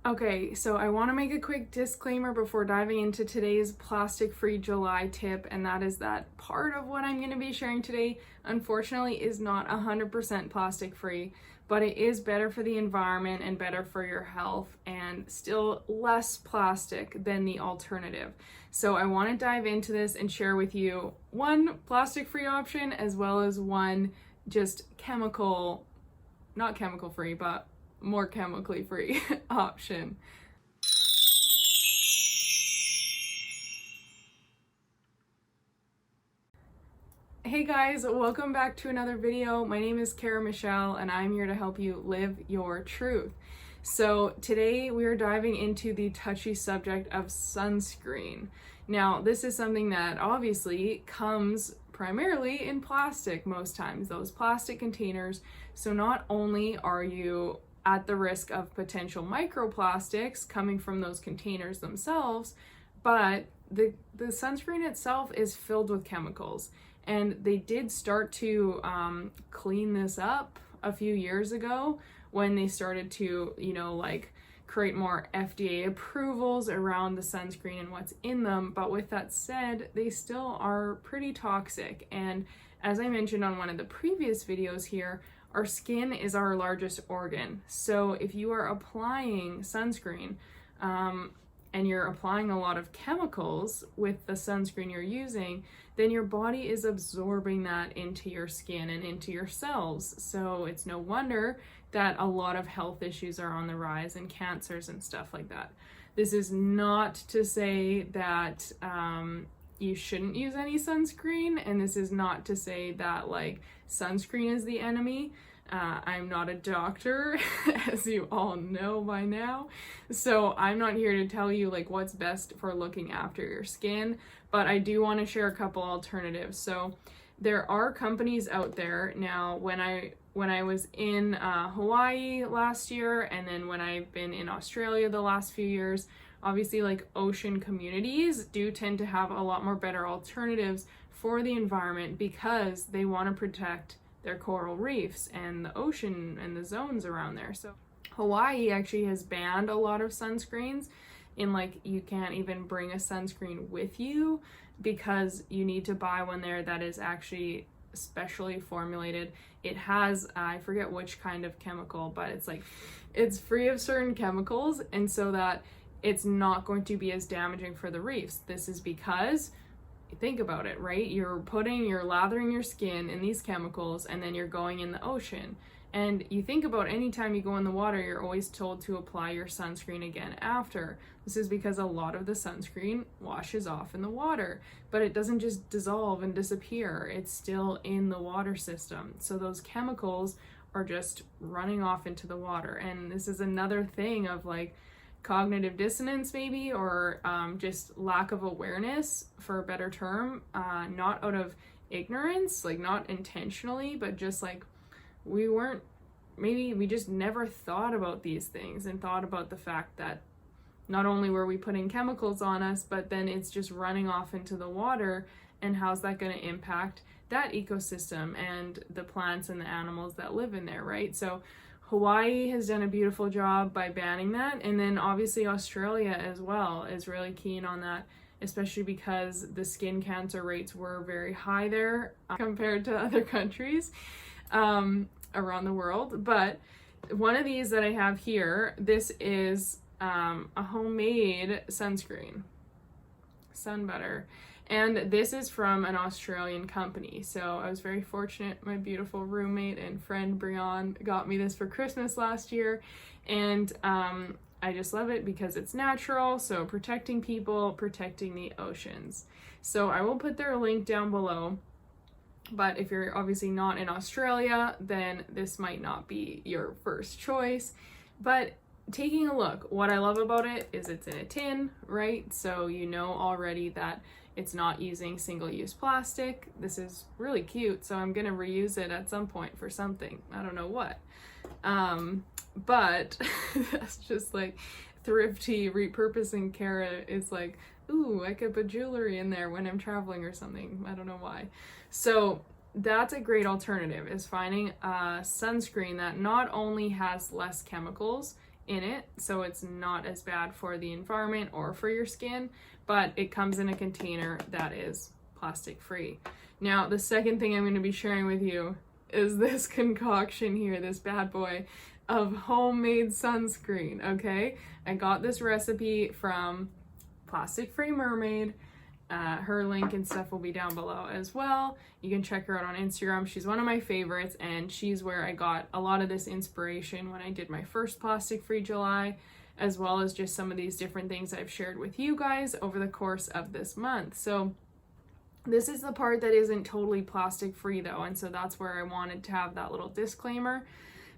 Okay, so I want to make a quick disclaimer before diving into today's plastic-free July tip, and that is that part of what I'm going to be sharing today, unfortunately, is not 100% plastic-free, but it is better for the environment and better for your health and still less plastic than the alternative. So I want to dive into this and share with you one plastic-free option as well as one just not chemical-free, but more chemically free option. Hey guys, welcome back to another video. My name is Kara Michelle and I'm here to help you live your truth. So today we are diving into the touchy subject of sunscreen. Now, this is something that obviously comes primarily in plastic most times, those plastic containers. So not only are you at the risk of potential microplastics coming from those containers themselves, but the sunscreen itself is filled with chemicals. And they did start to clean this up a few years ago when they started to, create more FDA approvals around the sunscreen and what's in them. But with that said, they still are pretty toxic. And as I mentioned on one of the previous videos here, our skin is our largest organ. So if you are applying sunscreen and you're applying a lot of chemicals with the sunscreen you're using, then your body is absorbing that into your skin and into your cells. So it's no wonder that a lot of health issues are on the rise and cancers and stuff like that. This is not to say that you shouldn't use any sunscreen, and this is not to say that sunscreen is the enemy. I'm not a doctor, as you all know by now, so I'm not here to tell you what's best for looking after your skin, but I do want to share a couple alternatives. So there are companies out there now. When I was in Hawaii last year, and then when I've been in Australia the last few years, obviously ocean communities do tend to have a lot more better alternatives for the environment because they want to protect their coral reefs and the ocean and the zones around there. So Hawaii actually has banned a lot of sunscreens in you can't even bring a sunscreen with you because you need to buy one there that is actually specially formulated. It has, I forget which kind of chemical, but it's free of certain chemicals, and so that it's not going to be as damaging for the reefs. This is because, think about it, right? You're lathering your skin in these chemicals and then you're going in the ocean. And you think about anytime you go in the water, you're always told to apply your sunscreen again after. This is because a lot of the sunscreen washes off in the water, but it doesn't just dissolve and disappear. It's still in the water system. So those chemicals are just running off into the water. And this is another thing of cognitive dissonance maybe, or just lack of awareness, for a better term, not out of ignorance, not intentionally, but just we just never thought about these things and thought about the fact that not only were we putting chemicals on us, but then it's just running off into the water, and how's that going to impact that ecosystem and the plants and the animals that live in there, right? So Hawaii has done a beautiful job by banning that, and then obviously Australia as well is really keen on that, especially because the skin cancer rates were very high there compared to other countries around the world. But one of these that I have here, this is a homemade sunscreen, sun butter. And this is from an Australian company. So I was very fortunate. My beautiful roommate and friend Brian got me this for Christmas last year. And I just love it because it's natural. So protecting people, protecting the oceans. So I will put their link down below. But if you're obviously not in Australia, then this might not be your first choice. But taking a look, what I love about it is it's in a tin, right? So you know already that it's not using single-use plastic. This is really cute, so I'm gonna reuse it at some point for something. I don't know what. But that's just thrifty repurposing. Kara is ooh, I could put jewelry in there when I'm traveling or something. I don't know why. So that's a great alternative, is finding a sunscreen that not only has less chemicals in it, so it's not as bad for the environment or for your skin, but it comes in a container that is plastic free. Now, the second thing I'm going to be sharing with you is this concoction here, this bad boy of homemade sunscreen, okay? I got this recipe from Plastic Free Mermaid. Her link and stuff will be down below as well. You can check her out on Instagram. She's one of my favorites, and she's where I got a lot of this inspiration when I did my first Plastic Free July, as well as just some of these different things I've shared with you guys over the course of this month. So this is the part that isn't totally plastic free though, and so that's where I wanted to have that little disclaimer,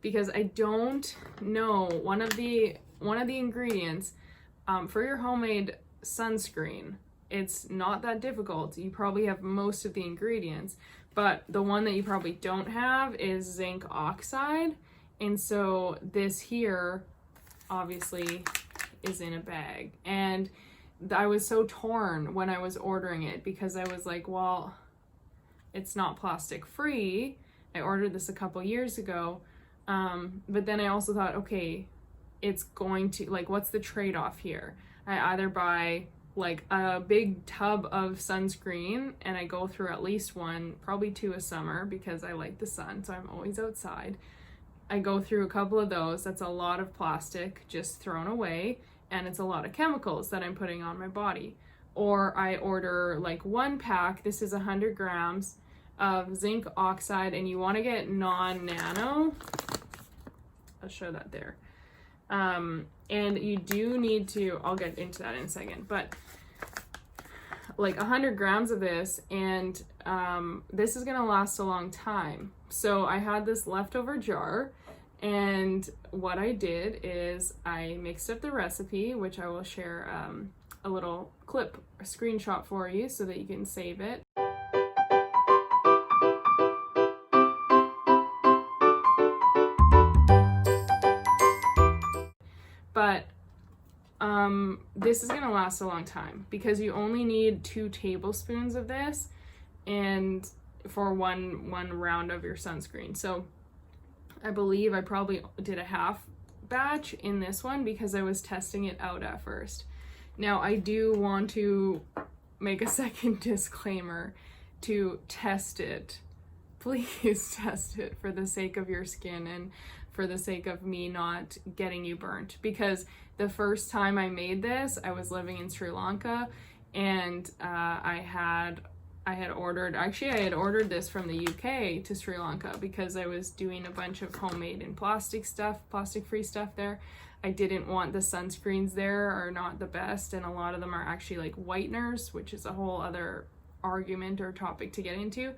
because I don't know one of the ingredients for your homemade sunscreen. It's not that difficult. You probably have most of the ingredients, but the one that you probably don't have is zinc oxide. And so this here obviously is in a bag. And I was so torn when I was ordering it, because I was like, well, it's not plastic free. I ordered this a couple years ago. But then I also thought, okay, it's going to, like, what's the trade-off here? I either buy like a big tub of sunscreen, and I go through at least one, probably two a summer, because I like the sun, so I'm always outside. I go through a couple of those. That's a lot of plastic just thrown away, and it's a lot of chemicals that I'm putting on my body. Or I order like one pack, this is 100 grams of zinc oxide, and you want to get non-nano. I'll show that there. And you do need to, I'll get into that in a second, but like 100 grams of this, and this is gonna last a long time. So I had this leftover jar, and what I did is I mixed up the recipe, which I will share a little clip, a screenshot for you so that you can save it. But this is gonna last a long time, because you only need 2 tablespoons of this and for one round of your sunscreen. So I believe I probably did a half batch in this one because I was testing it out at first. Now I do want to make a second disclaimer to test it. Please test it for the sake of your skin and for the sake of me not getting you burnt, because the first time I made this, I was living in Sri Lanka, and I had ordered this from the UK to Sri Lanka because I was doing a bunch of homemade and plastic free stuff there. I didn't want the sunscreens there are not the best, and a lot of them are actually like whiteners, which is a whole other argument or topic to get into.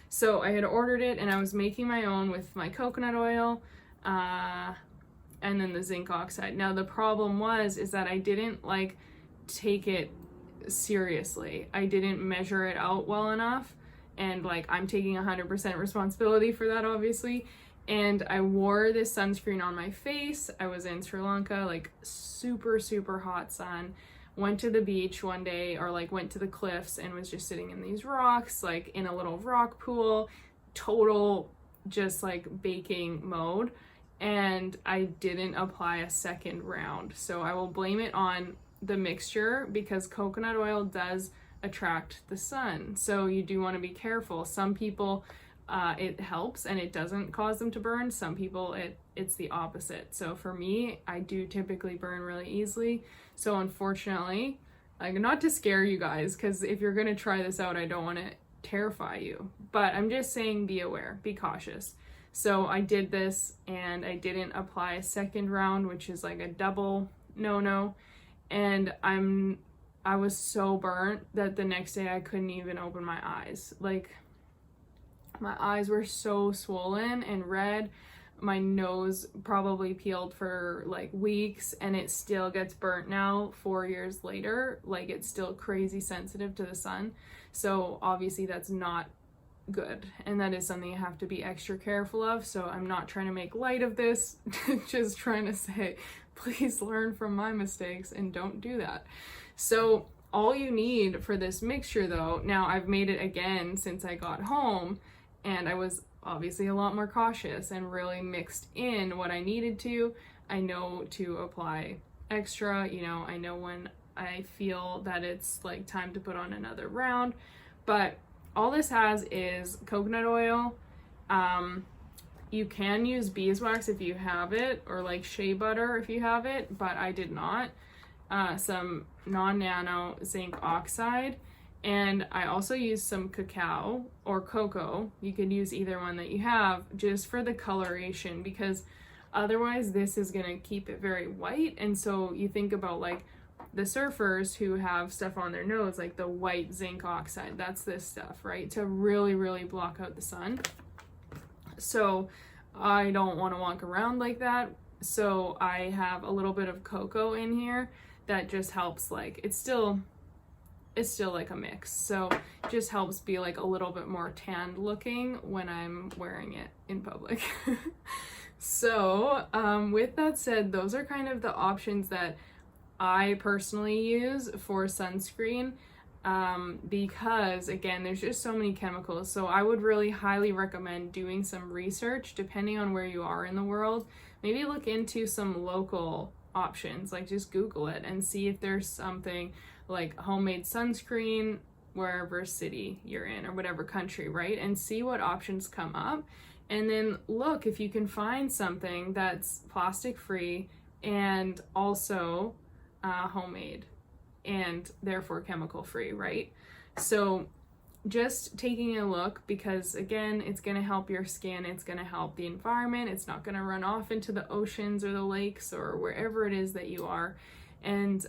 So I had ordered it, and I was making my own with my coconut oil, and then the zinc oxide. Now the problem is that I didn't like take it seriously. I didn't measure it out well enough, and like I'm taking 100% responsibility for that, obviously. And I wore this sunscreen on my face. I was in Sri Lanka, like super hot sun. Went to the beach one day, or like went to the cliffs, and was just sitting in these rocks, like in a little rock pool, total just like baking mode. And I didn't apply a second round. So I will blame it on the mixture, because coconut oil does attract the sun. So you do want to be careful. Some people, it helps and it doesn't cause them to burn. Some people, it's the opposite. So for me, I do typically burn really easily. So unfortunately, like, not to scare you guys, because if you're going to try this out, I don't want to terrify you. But I'm just saying, be aware, be cautious. So I did this, and I didn't apply a second round, which is like a double no-no. And I was so burnt that the next day I couldn't even open my eyes. Like, my eyes were so swollen and red. My nose probably peeled for like weeks, and it still gets burnt now 4 years later. Like, it's still crazy sensitive to the sun. So obviously that's not good, and that is something you have to be extra careful of. So I'm not trying to make light of this, just trying to say, please learn from my mistakes and don't do that. So all you need for this mixture though, now I've made it again since I got home, and I was obviously a lot more cautious and really mixed in what I needed to. I know to apply extra, you know, I know when I feel that it's like time to put on another round. But all this has is coconut oil. You can use beeswax if you have it, or like shea butter if you have it, but I did not. Some non-nano zinc oxide, and I also use some cacao or cocoa. You can use either one that you have, just for the coloration, because otherwise this is gonna keep it very white. And so you think about like the surfers who have stuff on their nose, like the white zinc oxide, that's this stuff, right? To really, really block out the sun. So I don't want to walk around like that. So I have a little bit of cocoa in here that just helps, like, it's still like a mix. So it just helps be like a little bit more tanned looking when I'm wearing it in public. So with that said, those are kind of the options that I personally use for sunscreen, because again, there's just so many chemicals. So I would really highly recommend doing some research depending on where you are in the world. Maybe look into some local options, like just Google it and see if there's something like homemade sunscreen wherever city you're in or whatever country, right? And see what options come up. And then look if you can find something that's plastic free and also homemade and therefore chemical free, right? So just taking a look, because again, it's going to help your skin, it's going to help the environment, it's not going to run off into the oceans or the lakes or wherever it is that you are. And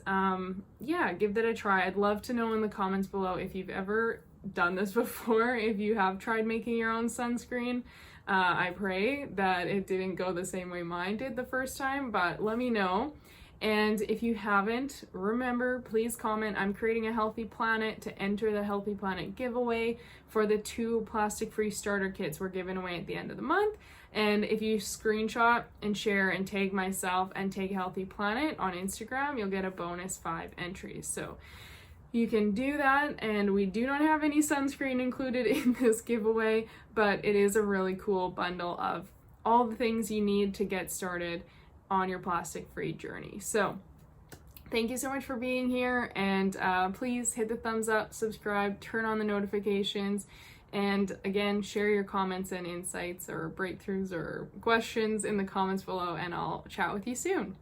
yeah, give that a try. I'd love to know in the comments below if you've ever done this before, if you have tried making your own sunscreen. I pray that it didn't go the same way mine did the first time, but let me know. And if you haven't, remember, please comment. I'm creating a Healthy Planet to enter the Healthy Planet giveaway for the 2 plastic-free starter kits we're giving away at the end of the month. And if you screenshot and share and tag myself and tag Healthy Planet on Instagram, you'll get a bonus 5 entries. So you can do that, and we do not have any sunscreen included in this giveaway, but it is a really cool bundle of all the things you need to get started on your plastic-free journey. So thank you so much for being here, and please hit the thumbs up, subscribe, turn on the notifications, and again, share your comments and insights or breakthroughs or questions in the comments below, and I'll chat with you soon.